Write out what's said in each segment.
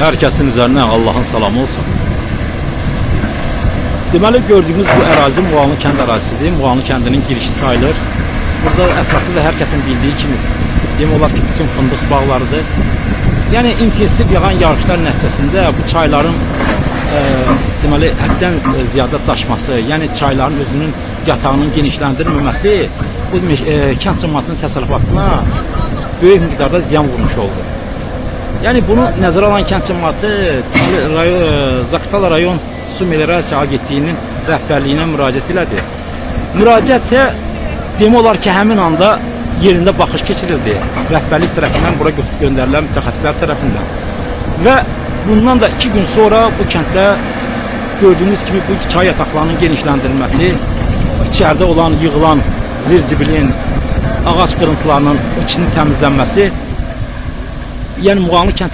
Herkesin üzerine Allah'ın salamı olsun. Deməli gördüğünüz bu ərazi Muğanlı kənd ərazisidir. Muğanlı kəndinin girişi sayılır. Burada ətrafda da herkesin bildiği kimi demək olar ki bütün fındıq bağlarıdır. Yani intensiv yağan yağışlar nəticəsində bu çayların deməli həddən ziyadə daşması, yəni çayların özünün yatağının genişləndirilməməsi bu kənd cəmiyyətinin təsərrüfatına böyük miqdarda ziyan vurmuş oldu. Yani bunu nəzərə alan kənd cəmiyyəti Zaqatala rayon Su Meliorasiya Agentliyinin rəhbərliyinə müraciət elədi. Müraciətə demək olar ki, həmin anda yerində baxış keçirildi. Rəhbərlik tərəfindən bura göndərilən mütəxəssislər tərəfindən. Və bundan da 2 gün sonra bu kənddə gördüyünüz kimi bu çay yataqlarının genişləndirilməsi, içəridə olan yığılan zirzibilin, ağac qırıntılarının içinin təmizlənməsi, yəni Muğanlı kənd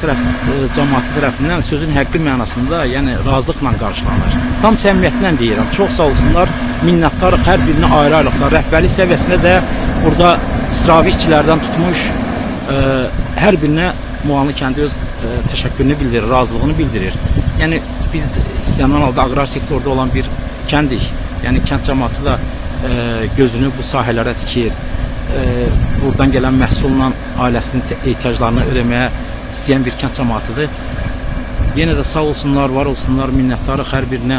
cəmiyyəti tərəfindən sözün həqiqi mənasında, yəni razılıqla qarşılanır. Tam səmimiyyətlə deyirəm. Çox sağ olsunlar, minnətdarıq hər birini ayrı-ayrılıqda. Rəhbərlik səviyyəsində də burada sıravi işçilərdən tutmuş hər birinə Muğanlı kəndi öz təşəkkürünü bildirir, razılığını bildirir. Yəni biz istənilən halda aqrar sektorda olan bir kəndik. Yəni kənd cəmiyyəti də gözünü bu sahələrə tikir. Buradan gələn məhsulla ailəsinin ehtiyaclarını ödəməyə istəyən bir kənd cəmiyyətidir. Yenə də sağ olsunlar, var olsunlar, minnətdarıq hər birinə.